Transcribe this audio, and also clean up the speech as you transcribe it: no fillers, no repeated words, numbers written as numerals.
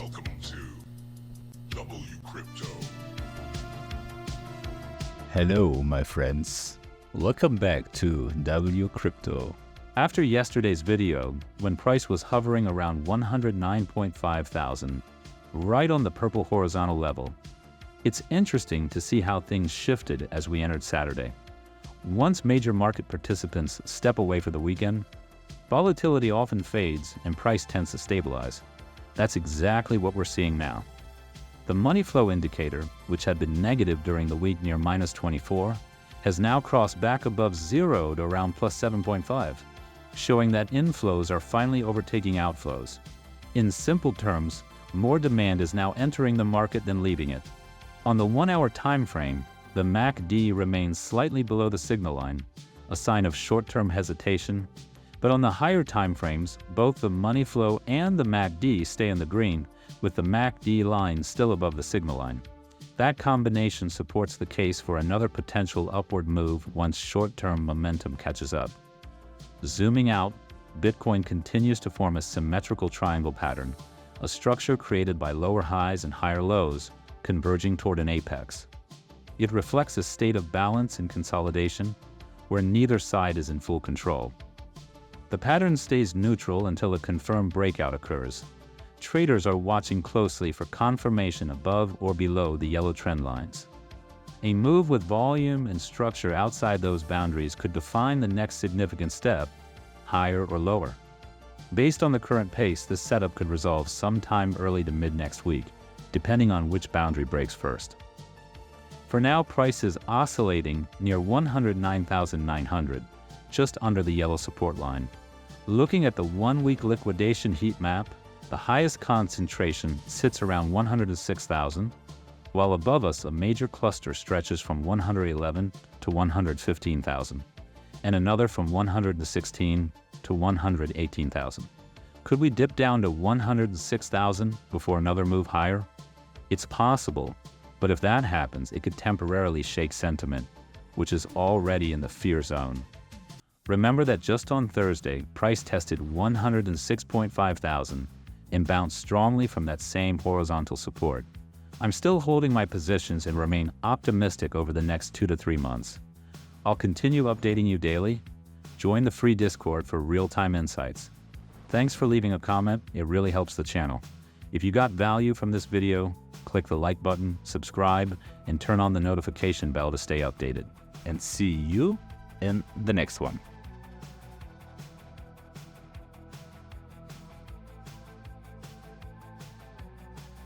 Welcome to WCrypto. Hello, my friends. Welcome back to WCrypto. After yesterday's video, when price was hovering around 109.5 thousand, right on the purple horizontal level, it's interesting to see how things shifted as we entered Saturday. Once major market participants step away for the weekend, volatility often fades and price tends to stabilize. That's exactly what we're seeing now. The money flow indicator, which had been negative during the week near minus 24, has now crossed back above zero to around plus 7.5, showing that inflows are finally overtaking outflows. In simple terms, more demand is now entering the market than leaving it. On the 1-hour time frame, the MACD remains slightly below the signal line, a sign of short-term hesitation. But on the higher time frames, both the money flow and the MACD stay in the green, with the MACD line still above the signal line. That combination supports the case for another potential upward move once short-term momentum catches up. Zooming out, Bitcoin continues to form a symmetrical triangle pattern, a structure created by lower highs and higher lows, converging toward an apex. It reflects a state of balance and consolidation, where neither side is in full control. The pattern stays neutral until a confirmed breakout occurs. Traders are watching closely for confirmation above or below the yellow trend lines. A move with volume and structure outside those boundaries could define the next significant step, higher or lower. Based on the current pace, this setup could resolve sometime early to mid next week, depending on which boundary breaks first. For now, price is oscillating near 109,900, just under the yellow support line. Looking at the 1-week liquidation heat map, the highest concentration sits around 106,000, while above us a major cluster stretches from 111 to 115,000, and another from 116 to 118,000. Could we dip down to 106,000 before another move higher? It's possible, but if that happens, it could temporarily shake sentiment, which is already in the fear zone. Remember that just on Thursday, price tested 106.5 thousand and bounced strongly from that same horizontal support. I'm still holding my positions and remain optimistic over the next 2 to 3 months. I'll continue updating you daily. Join the free Discord for real-time insights. Thanks for leaving a comment, it really helps the channel. If you got value from this video, click the like button, subscribe, and turn on the notification bell to stay updated. And see you in the next one.